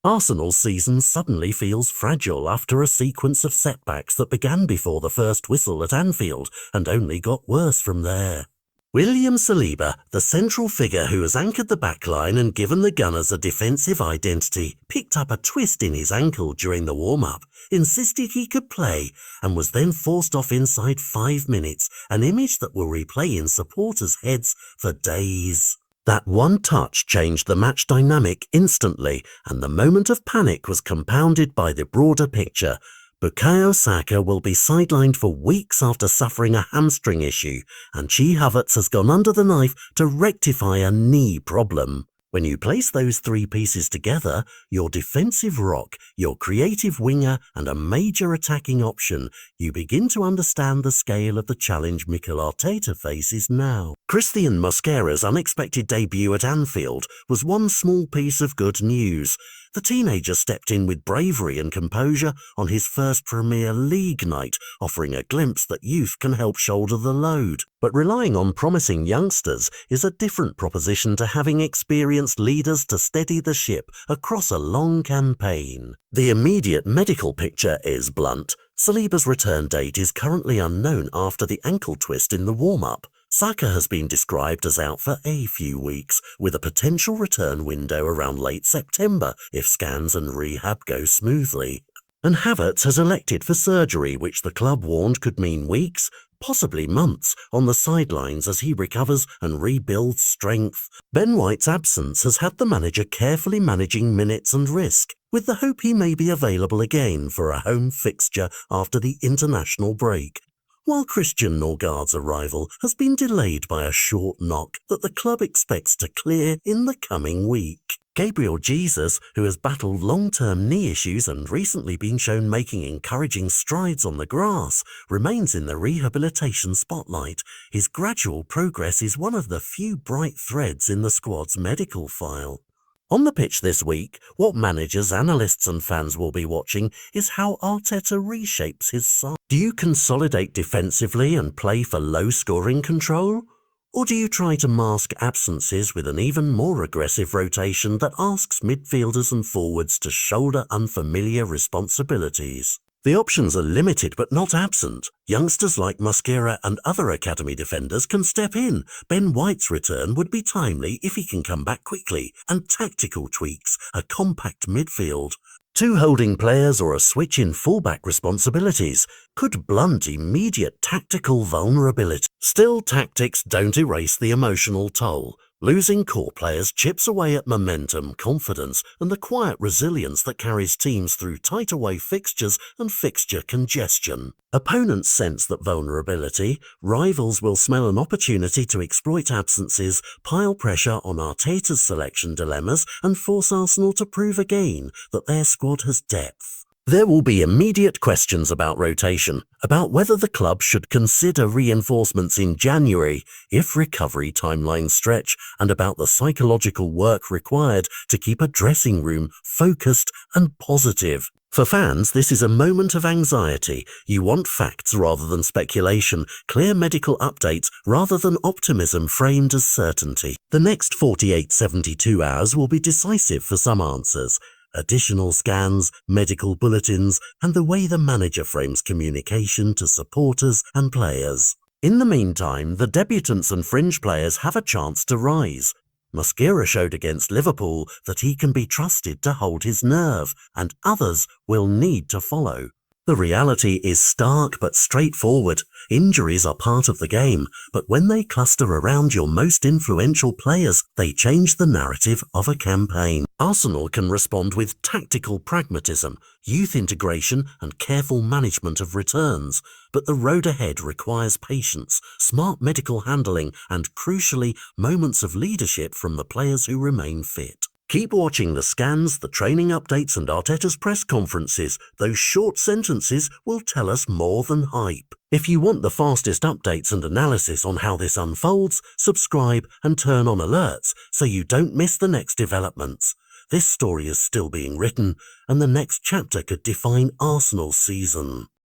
Arsenal's season suddenly feels fragile after a sequence of setbacks that began before the first whistle at Anfield and only got worse from there. William Saliba, the central figure who has anchored the backline and given the Gunners a defensive identity, picked up a twist in his ankle during the warm-up, insisted he could play, and was then forced off inside 5 minutes, an image that will replay in supporters' heads for days. That one touch changed the match dynamic instantly, and the moment of panic was compounded by the broader picture. Bukayo Saka will be sidelined for weeks after suffering a hamstring issue, and Saka Havertz has gone under the knife to rectify a knee problem. When you place those three pieces together, your defensive rock, your creative winger, and a major attacking option, you begin to understand the scale of the challenge Mikel Arteta faces now. Christian Mosquera's unexpected debut at Anfield was one small piece of good news. The teenager stepped in with bravery and composure on his first Premier League night, offering a glimpse that youth can help shoulder the load. But relying on promising youngsters is a different proposition to having experienced leaders to steady the ship across a long campaign. The immediate medical picture is blunt. Saliba's return date is currently unknown after the ankle twist in the warm-up. Saka has been described as out for a few weeks, with a potential return window around late September if scans and rehab go smoothly. And Havertz has elected for surgery, which the club warned could mean weeks, possibly months, on the sidelines as he recovers and rebuilds strength. Ben White's absence has had the manager carefully managing minutes and risk, with the hope he may be available again for a home fixture after the international break. While Christian Norgaard's arrival has been delayed by a short knock that the club expects to clear in the coming week. Gabriel Jesus, who has battled long-term knee issues and recently been shown making encouraging strides on the grass, remains in the rehabilitation spotlight. His gradual progress is one of the few bright threads in the squad's medical file. On the pitch this week, what managers, analysts and fans will be watching is how Arteta reshapes his side. Do you consolidate defensively and play for low-scoring control? Or do you try to mask absences with an even more aggressive rotation that asks midfielders and forwards to shoulder unfamiliar responsibilities? The options are limited but not absent. Youngsters like Mosquera and other academy defenders can step in. Ben White's return would be timely if he can come back quickly. And tactical tweaks, a compact midfield, 2 holding players or a switch in fullback responsibilities could blunt immediate tactical vulnerability. Still, tactics don't erase the emotional toll. Losing core players chips away at momentum, confidence, and the quiet resilience that carries teams through tight away fixtures and fixture congestion. Opponents sense that vulnerability, rivals will smell an opportunity to exploit absences, pile pressure on Arteta's selection dilemmas, and force Arsenal to prove again that their squad has depth. There will be immediate questions about rotation, about whether the club should consider reinforcements in January if recovery timelines stretch, and about the psychological work required to keep a dressing room focused and positive. For fans, this is a moment of anxiety. You want facts rather than speculation, clear medical updates rather than optimism framed as certainty. The next 48-72 hours will be decisive for some answers. Additional scans, medical bulletins, and the way the manager frames communication to supporters and players. In the meantime, the debutants and fringe players have a chance to rise. Mosquera showed against Liverpool that he can be trusted to hold his nerve, and others will need to follow. The reality is stark but straightforward. Injuries are part of the game, but when they cluster around your most influential players, they change the narrative of a campaign. Arsenal can respond with tactical pragmatism, youth integration, and careful management of returns, but the road ahead requires patience, smart medical handling, and crucially, moments of leadership from the players who remain fit. Keep watching the scans, the training updates, and Arteta's press conferences. Those short sentences will tell us more than hype. If you want the fastest updates and analysis on how this unfolds, subscribe and turn on alerts so you don't miss the next developments. This story is still being written, and the next chapter could define Arsenal's season.